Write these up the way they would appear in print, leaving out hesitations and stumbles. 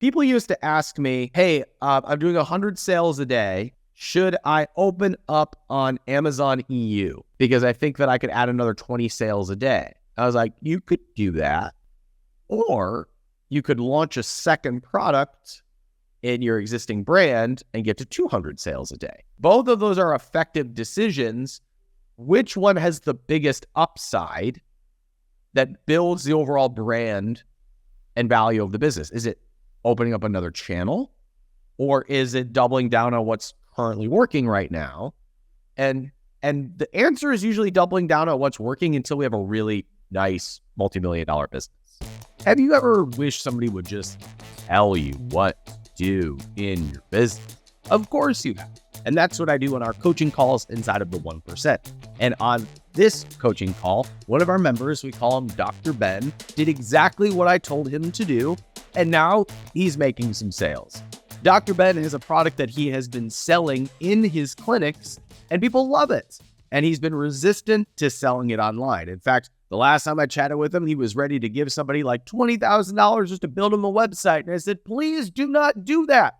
People used to ask me, hey, I'm doing 100 sales a day. Should I open up on Amazon EU? Because I think that I could add another 20 sales a day. I was like, you could do that. Or you could launch a second product in your existing brand and get to 200 sales a day. Both of those are effective decisions. Which one has the biggest upside that builds the overall brand and value of the business? Is it opening up another channel, or is it doubling down on what's currently working right now? And the answer is usually doubling down on what's working until we have a really nice multi-million-dollar business. Have you ever wished somebody would just tell you what to do in your business? Of course you have. And that's what I do on our coaching calls inside of the 1%. And on this coaching call, one of our members, we call him Dr. Ben, did exactly what I told him to do. And now he's making some sales. Dr. Ben has a product that he has been selling in his clinics, and people love it. And he's been resistant to selling it online. In fact, the last time I chatted with him, he was ready to give somebody like $20,000 just to build him a website. And I said, please do not do that.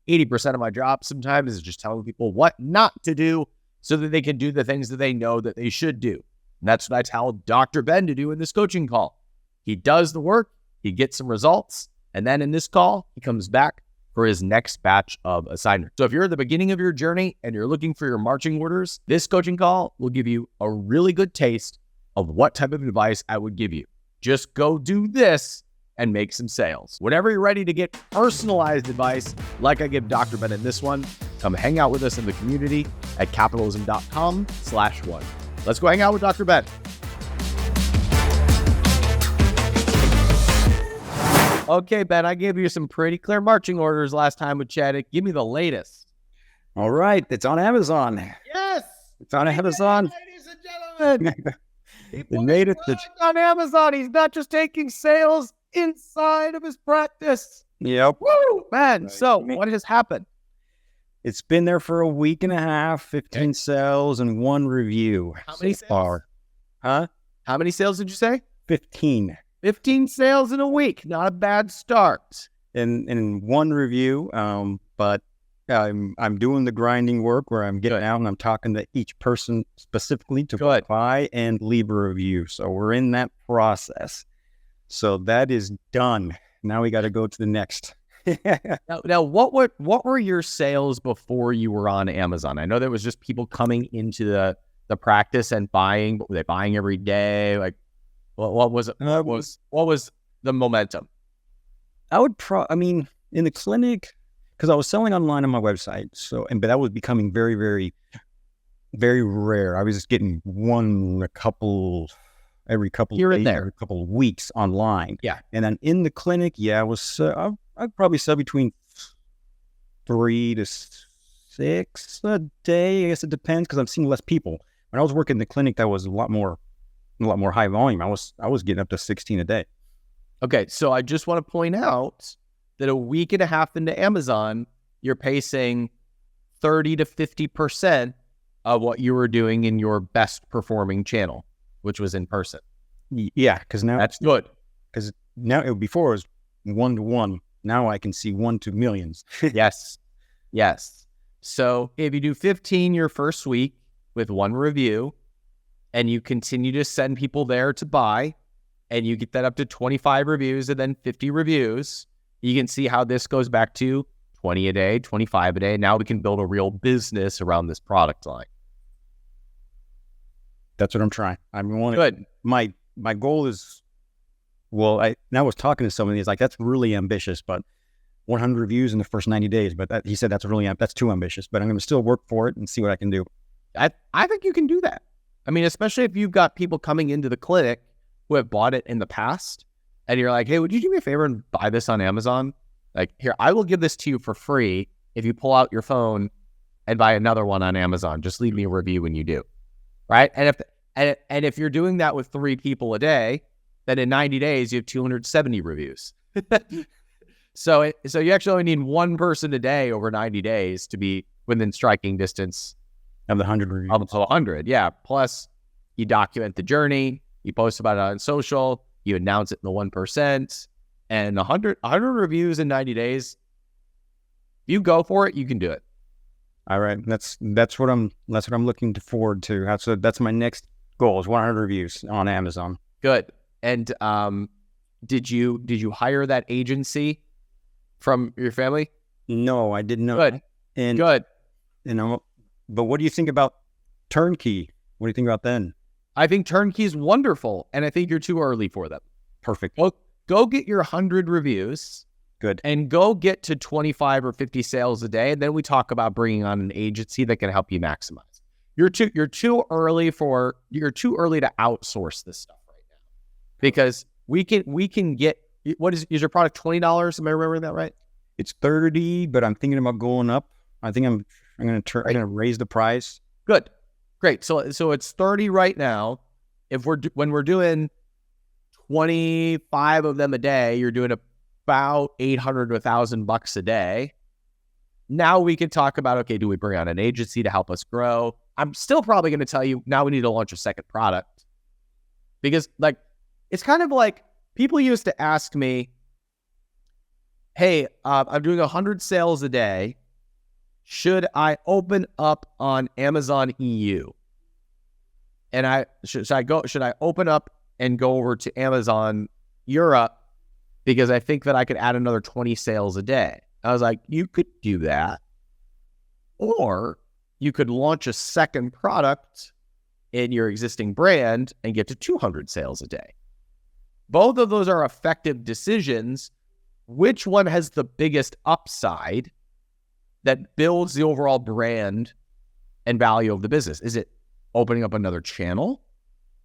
80% of my job sometimes is just telling people what not to do so that they can do the things that they know that they should do. And that's what I tell Dr. Ben to do in this coaching call. He does the work, he gets some results, and then in this call, he comes back for his next batch of assignments. So if you're at the beginning of your journey and you're looking for your marching orders, this coaching call will give you a really good taste of what type of advice I would give you. Just go do this and make some sales. Whenever you're ready to get personalized advice, like I give Dr. Ben in this one, come hang out with us in the community at capitalism.com/1. Let's go hang out with Dr. Ben. Okay, Ben, I gave you some pretty clear marching orders last time we chatted. Give me the latest. All right. It's on Amazon. Yes! It's on Amazon. Ladies and gentlemen. They made it on Amazon. He's not just taking sales inside of his practice. Yep. Woo, man. Right. So what has happened? It's been there for a week and a half, 15 sales and 1 review. How many so far? Huh? How many sales did you say? 15. 15 sales in a week. Not a bad start. And 1 review. But I'm doing the grinding work where I'm getting out and I'm talking to each person specifically to buy and leave a review. So we're in that process. So that is done. Now we got to go to the next. Now, what were your sales before you were on Amazon? I know there was just people coming into the practice and buying, but were they buying every day? Like, what was it? What was the momentum? I mean, in the clinic, because I was selling online on my website. But that was becoming very, very, very rare. I was just getting every couple here of and days, there, every couple of weeks online. Yeah. And then in the clinic, I'd probably sell between 3 to 6 a day. I guess it depends because I'm seeing less people. When I was working in the clinic, that was a lot more high volume. I was getting up to 16 a day. Okay, so I just want to point out that a week and a half into Amazon, you're pacing 30 to 50% of what you were doing in your best performing channel, which was in person. Yeah, because now that's good. Because now before it was 1-to-1. Now I can see 1 to millions. Yes. So if you do 15 your first week with 1 review, and you continue to send people there to buy, and you get that up to 25 reviews and then 50 reviews, you can see how this goes back to 20 a day, 25 a day. Now we can build a real business around this product line. That's what I'm trying. Good. My goal is, I was talking to somebody, he's like, that's really ambitious, but 100 reviews in the first 90 days. But he said that's too ambitious, but I'm going to still work for it and see what I can do. I think you can do that. I mean, especially if you've got people coming into the clinic who have bought it in the past, and you're like, hey, would you do me a favor and buy this on Amazon? Like, here, I will give this to you for free if you pull out your phone and buy another one on Amazon. Just leave me a review when you do, right? And if you're doing that with 3 people a day, then in 90 days, you have 270 reviews. So you actually only need 1 person a day over 90 days to be within striking distance of the 100 reviews. Of the 100, yeah. Plus, you document the journey, you post about it on social, you announce it in the 1%, And 100 reviews in 90 days, if you go for it, you can do it. All right. That's what I'm looking forward to. That's my next goal is 100 reviews on Amazon. Good. And did you hire that agency from your family? No, I didn't know. Good. And good. But what do you think about Turnkey? What do you think about them? I think Turnkey is wonderful, and I think you're too early for them. Perfect. Well, go get your 100 reviews. Good. And go get to 25 or 50 sales a day, and then we talk about bringing on an agency that can help you maximize. You're too early to outsource this stuff right now, because we can get, what is your product, $20? Am I remembering that right? It's 30, but I'm thinking about going up. I think I'm going to raise the price. Good, great. So it's 30 right now. When we're doing 25 of them a day, you're doing about $800 to $1,000 a day. Now we can talk about, okay, do we bring on an agency to help us grow? I'm still probably going to tell you now we need to launch a second product, because it's kind of like people used to ask me, hey, I'm doing 100 sales a day. Should I open up on Amazon EU? And should I open up and go over to Amazon Europe, because I think that I could add another 20 sales a day? I was like, you could do that. Or you could launch a second product in your existing brand and get to 200 sales a day. Both of those are effective decisions. Which one has the biggest upside that builds the overall brand and value of the business? Is it opening up another channel,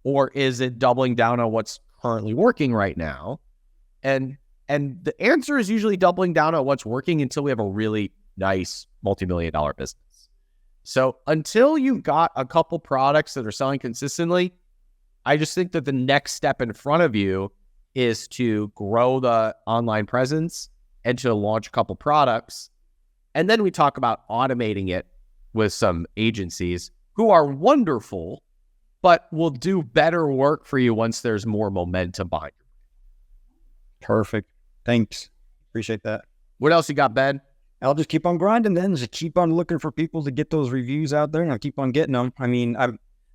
or is it doubling down on what's currently working right now? And the answer is usually doubling down on what's working until we have a really nice multi-million-dollar business. So until you've got a couple products that are selling consistently, I just think that the next step in front of you is to grow the online presence and to launch a couple products. And then we talk about automating it with some agencies who are wonderful, but will do better work for you once there's more momentum behind you. Perfect. Thanks. Appreciate that. What else you got, Ben? I'll just keep on grinding then. Just keep on looking for people to get those reviews out there, and I'll keep on getting them. I mean,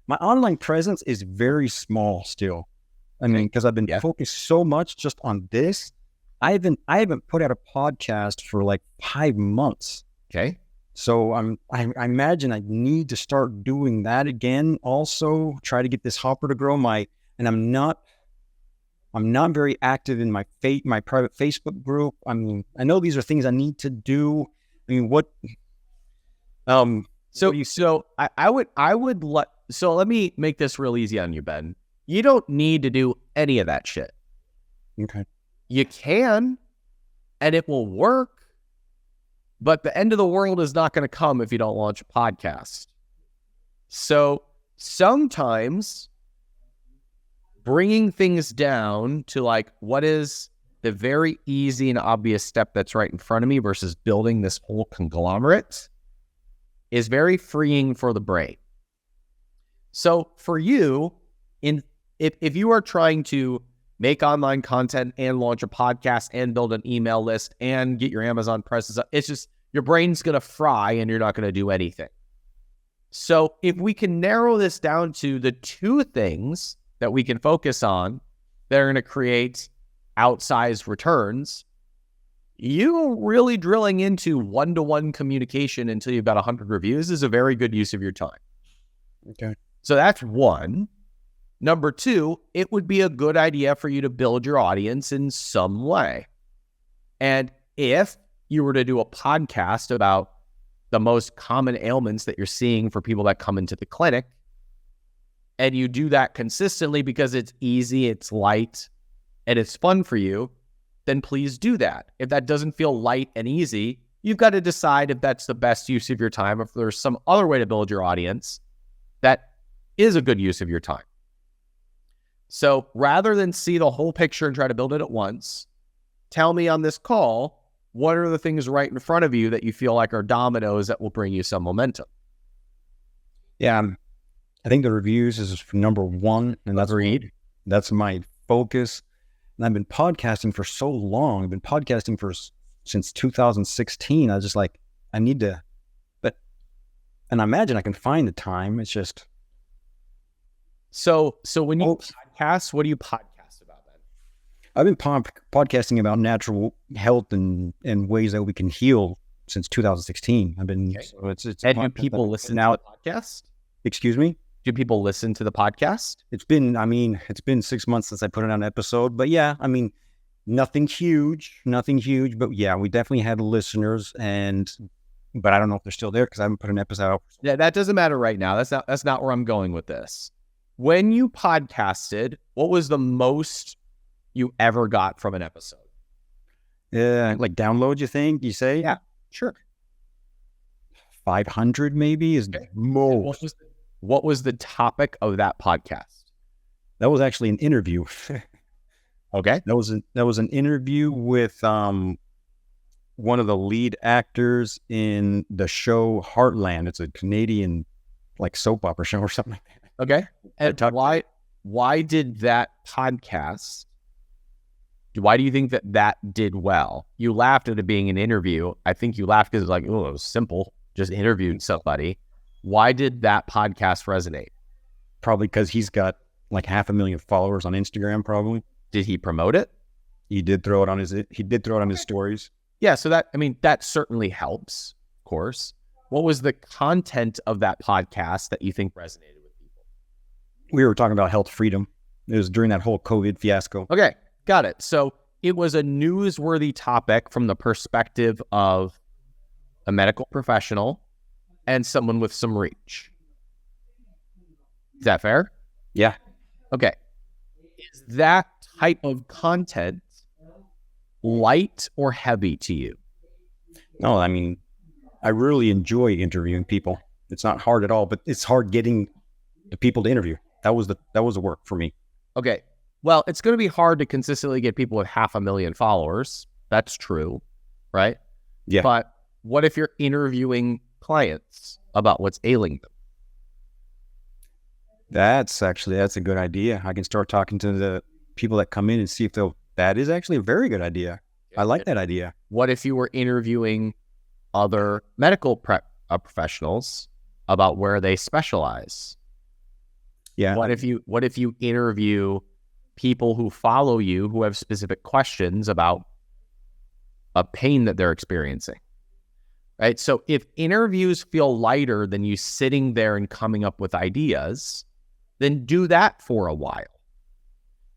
my online presence is very small still. I mean, because I've been focused so much just on this. I haven't put out a podcast for like 5 months. Okay. So I imagine I need to start doing that again. Also, try to get this hopper to grow. And I'm not very active in my private Facebook group. I mean, I know these are things I need to do. I mean, what? So let me make this real easy on you, Ben. You don't need to do any of that shit. Okay. You can, and it will work, but the end of the world is not going to come if you don't launch a podcast. So sometimes bringing things down to like, what is the very easy and obvious step that's right in front of me versus building this whole conglomerate is very freeing for the brain. So for you, if you are trying to make online content and launch a podcast and build an email list and get your Amazon presence up, it's just your brain's going to fry and you're not going to do anything. So if we can narrow this down to the two things that we can focus on that are going to create outsized returns, you really drilling into one-to-one communication until you've got 100 reviews is a very good use of your time. Okay. So that's one. Number two, it would be a good idea for you to build your audience in some way. And if you were to do a podcast about the most common ailments that you're seeing for people that come into the clinic, and you do that consistently because it's easy, it's light, and it's fun for you, then please do that. If that doesn't feel light and easy, you've got to decide if that's the best use of your time, if there's some other way to build your audience that is a good use of your time. So rather than see the whole picture and try to build it at once, tell me on this call, what are the things right in front of you that you feel like are dominoes that will bring you some momentum? Yeah, I think the reviews is number one, and that's my focus. And I've been podcasting for so long. I've been podcasting since 2016. I was just like, I need to, and I imagine I can find the time. It's just. So when you podcast, what do you podcast about then? I've been podcasting about natural health and ways that we can heal since 2016. I've been, so it's and do people listen to the podcast? Excuse me? Do people listen to the podcast? It's been 6 months since I put out an episode, but yeah, I mean, nothing huge, but yeah, we definitely had listeners, but I don't know if they're still there because I haven't put an episode out. Yeah, that doesn't matter right now. That's not where I'm going with this. When you podcasted, what was the most you ever got from an episode? Yeah, like downloads, you think? You say? Yeah, sure. 500 maybe is the most. What was the topic of that podcast? That was actually an interview. Okay. That was an interview with one of the lead actors in the show Heartland. It's a Canadian like soap opera show or something like that. Okay. And why did that podcast, why do you think that did well? You laughed at it being an interview. I think you laughed because it's like, oh, it was simple. Just interviewed somebody. Why did that podcast resonate? Probably because he's got like 500,000 followers on Instagram, probably. Did he promote it? He did throw it on his stories. Yeah. So that certainly helps, of course. What was the content of that podcast that you think resonated with people? We were talking about health freedom. It was during that whole COVID fiasco. Okay. Got it. So it was a newsworthy topic from the perspective of a medical professional and someone with some reach. Is that fair? Yeah. Okay. Is that type of content light or heavy to you? No, I mean, I really enjoy interviewing people. It's not hard at all, but it's hard getting the people to interview. That was the work for me. Okay. Well, it's going to be hard to consistently get people with 500,000 followers. That's true, right? Yeah. But what if you're interviewing clients about what's ailing them? That's a good idea. I can start talking to the people that come in and see if that is actually a very good idea. I like that idea. What if you were interviewing other medical professionals about where they specialize? Yeah. What if you interview people who follow you who have specific questions about a pain that they're experiencing? Right? So if interviews feel lighter than you sitting there and coming up with ideas, then do that for a while.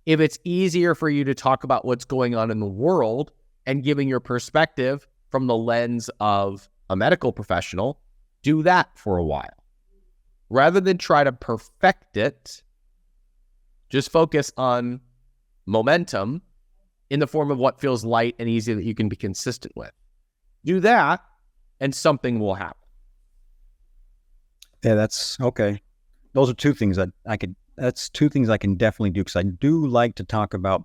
If it's easier for you to talk about what's going on in the world and giving your perspective from the lens of a medical professional, do that for a while. Rather than try to perfect it, just focus on momentum in the form of what feels light and easy that you can be consistent with. Do that, and something will happen. Yeah, that's okay. Those are two things that's two things I can definitely do, because I do like to talk about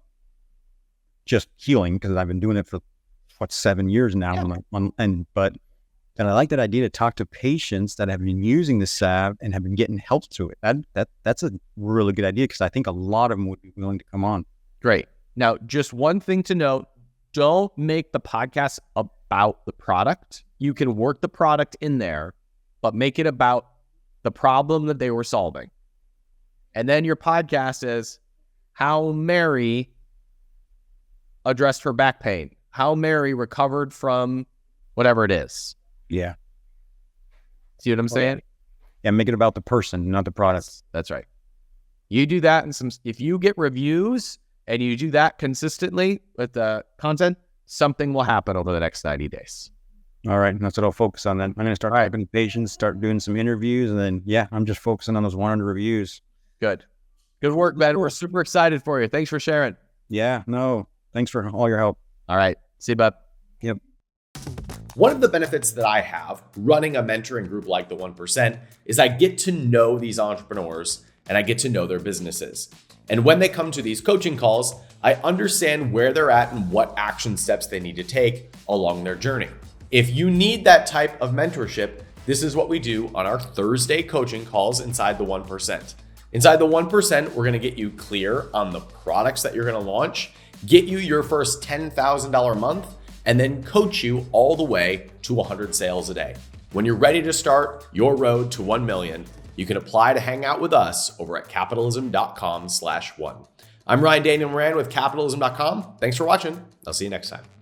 just healing, because I've been doing it for 7 years now. Yeah. But I like that idea to talk to patients that have been using the salve and have been getting help through it. That's a really good idea, because I think a lot of them would be willing to come on. Great. Now, just one thing to note, don't make the podcast about the product. You can work the product in there, but make it about the problem that they were solving. And then your podcast is how Mary addressed her back pain, how Mary recovered from whatever it is. Yeah. See what I'm saying? Yeah, make it about the person, not the product. That's right. You do that, and if you get reviews and you do that consistently with the content, something will happen over the next 90 days. All right. That's what I'll focus on then. I'm going to start typing patients, start doing some interviews, and then, yeah, I'm just focusing on those 100 reviews. Good work, Ben. We're super excited for you. Thanks for sharing. Yeah, no, thanks for all your help. All right. See you, bud. Yep. One of the benefits that I have running a mentoring group like the 1% is I get to know these entrepreneurs and I get to know their businesses. And when they come to these coaching calls, I understand where they're at and what action steps they need to take along their journey. If you need that type of mentorship, this is what we do on our Thursday coaching calls inside the 1%. Inside the 1%, we're going to get you clear on the products that you're going to launch, get you your first $10,000 a month, and then coach you all the way to 100 sales a day. When you're ready to start your road to 1 million, you can apply to hang out with us over at capitalism.com/1. I'm Ryan Daniel Moran with capitalism.com. Thanks for watching. I'll see you next time.